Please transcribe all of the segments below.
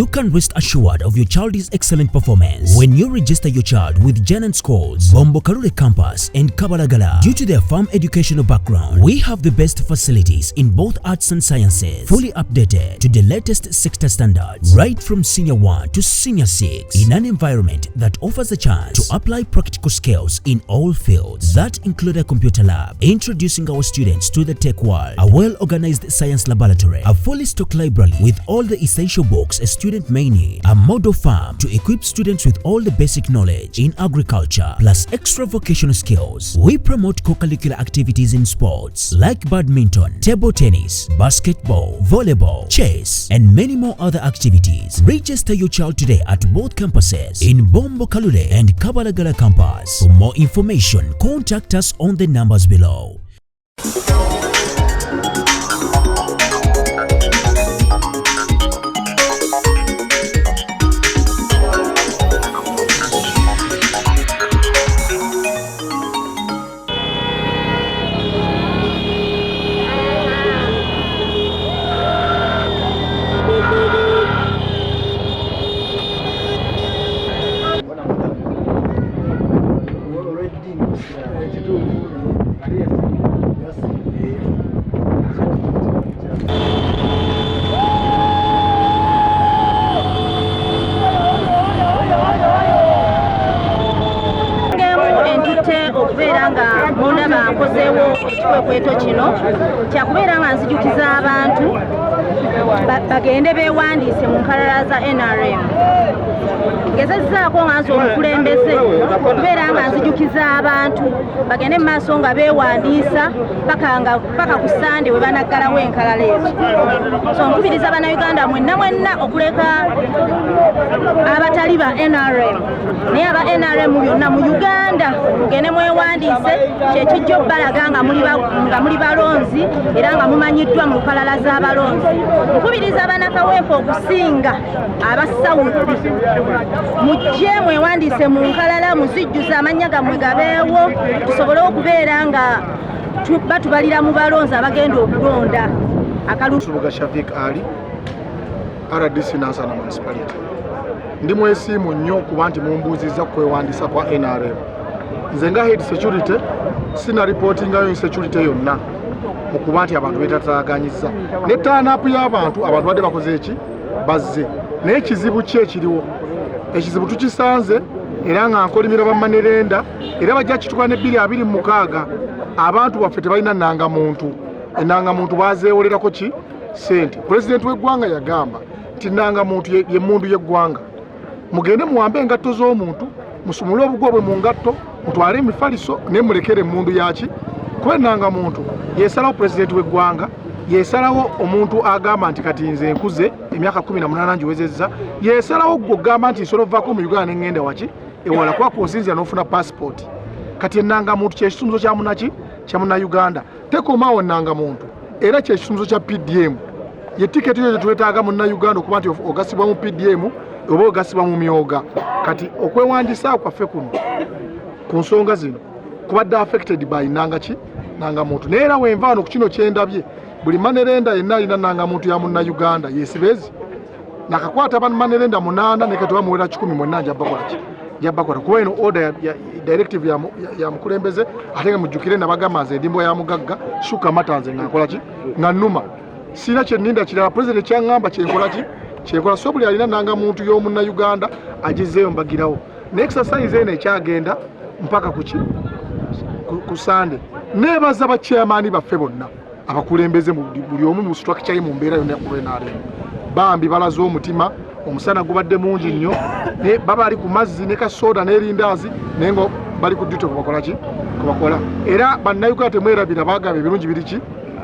You can rest assured of your child's excellent performance when you register your child with Janan Schools, Bombo Kalule Campus and Kabalagala. Due to their firm educational background, we have the best facilities in both arts and sciences, fully updated to the latest sector standards, right from Senior 1 to Senior 6, in an environment that offers a chance to apply practical skills in all fields. That include a computer lab, introducing our students to the tech world, a well-organized science laboratory, a fully stocked library with all the essential books a student may need, a model farm to equip students with all the basic knowledge in agriculture, plus extra vocational skills. We promote co-curricular activities in sports like badminton, table tennis, basketball, volleyball, chess, and many more other activities. Register your child today at both campuses in Bombo Kalule and Kabalagala campus. For more information, contact us on the numbers below. Kyakubeera nga nzijukiza abantu bagende beewandiise mu nkalala za NRM. Ngezezzaako nga nsi omukulembeze okubeera nga nzijukiza abantu bagende mu maaso nga beewandiisa paka ku Sande we banaggalawo enkalala ezo. So nkubiriza bannayuganda mwenna okuleka abatali ba NRM, naye aba NRM byonna mu Uganda mugende mwewandiise, kyekijja obbalaga nga muli balonzi era nga mumanyiddwa mu nkalala z'abalonzi. Nkubiriza bannakawempe okusinga abasawudde mujje mwewandiise mu nkalala, muzijjuza amannya gammwe gabeewo, tusobole okubeera nga batubalira mu balonzi abagenda okulonda. Nansana Shafic Ali, RDC Nansana Municipality. Ndi mwesiimu nnyo kuba nti mumbuuzizza kwewandiisa kwa NRM. Nze nga head security sina reportingayo insecurity yonna okuba nti abantu betataganyizza. Ne turn-up y'abantu badde bakoze eki bazze. Naye ekizibu ki ekiriwo? Ekizibu tukisanze era nga nkolimira bammanerenda era bajja kituka ne 226 abantu baffe tebalina nnangamuntu. Ennangamuntu bazeewolerako ki? Sente. Pulezidenti w'eggwanga yagamba nti nnangamuntu ye mundu y'eggwanga. Mugende muwambe engatto z'omuntu, musumule obugwo bwe mu ngatto, mutwale emifaliso ne mulekere emmundu yaki. Kuba ennangamuntu yeesalawo pulezidenti w'eggwanga, yeesalawo omuntu agamba nti kati nze nkuze emyaka 18 ngiwezezza, yeesalawo gwe ogamba nti nsobola okuvaako mu Uganda ne ngenda waki ewala kuba kw'osinzira n'ofuna passport. Kati ennangamuntu kyekisumbuzo kya munaki kya munnauganda. Tekomaawo ennangamuntu era kyekisumbuzo kya PDM. Ye tiketi yo twetaaga munnauganda okuba nti ogasibwa mu PDM oba ogasibwa mu myoga. Kati okwewandiisa kwaffe kuno ku nsonga zino kubadde affected by nnangamuntu. Naye era wenvaano ku kino kyendabye buli manerenda yenna alina nnangamuntu ya munnauganda yeesibezi nakakwata bamanerenda 8 ne kati bamuwera 10 mwenna njabbakola kuba eno order ya directive ya mukulembeze ate nga mujjukire nabagamba nze endimbo ya mugagga shuka matanze ngakola ki nga nnuma sina kyenninda kirala president kyangamba kyenkola so buli alina nnangamuntu y'omunnauganda agizeeyo mbagirawo ne exercise eno ekyagenda mpaka ku Sande. Nebaza ba chairman baffe bonna abakulembeze buli omu mu structure ye mu mbeera yonna kubenale bambi balazo omutima omusana gubadde mungi nnyo ne baba ali ku mazzi ne kasoda ne rindazi nengo bali ku duty kubakola era bannayuganda temwerabira bagaba ebirungi biriki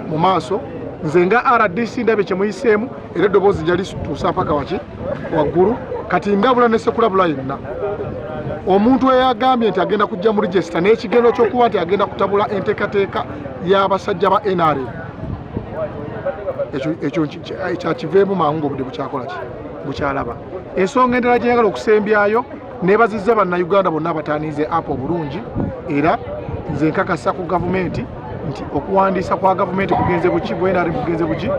mu maaso. Nze nga RDC ndabe kye muyiseemu era eddoboozi jali tuusa mpaka waggulu kati ndabula ne sekulabula yenna omuntu eyagambye nti agenda kujja mu register n'ekigendo ky'okuba nti agenda kutabula enteekateeka y'abasajja ba NRM ekyo kyakiveemu mangu ng'obudde bukyalaba. Ensonga endala gye njagala okusembyayo neebazizza bannayuganda bonna abataaniize apo obulungi era nze nkakasa ku gavumenti nti okuwandiisa kwa gavumenti kugenze buki bwe NRM kugenze buki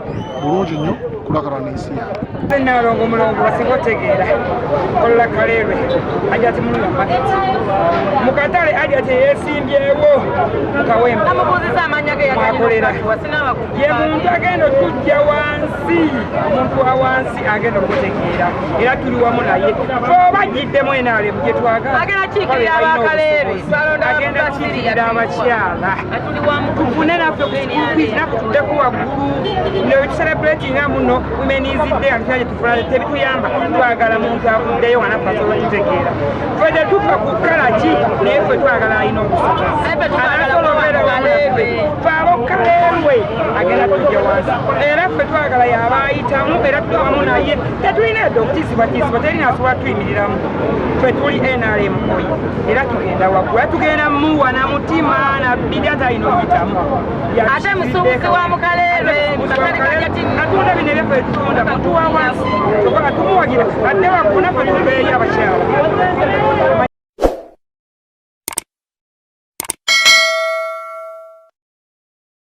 bulungi nnyo okulakalana ensi yaabwe. Nnalongo mulongo basinga otegeera olola Kaleerwe ajati mulula maketi mu katale ajati yeesimbyewo mu kawempe mwakolera ye muntu agenda okujja wansi omuntu wa wansi agenda okutegeera era tuli wamu naye oba giddemu enaaleemu gye twagala agenda kiikirira abakyala tufune naffe tuddeku waggulu netuserebulatinga muno womenizidde atulaje tufulale tebituyamba twagala muntu avuddeyo nga naffe asobola okutegeera ffe tetufa ku kalaki naye ffe twagala alina faabo Kaleerwe agenda tujja wansi era ffe twagala yaba ayitamu era tuli wamu naye tetulina edda okutisibwatisibwa terina asobola tuyimiriramu ffe tuli NRM oyi era tugenda waggula tugenda muwa na mutima na bidi atalina oyitamu ate musuubuzi wa mu Kaleerwe atunda bino ebyaffe tutunda muntu wa wansi tumuwagira adde waggulu naffe tubeeyo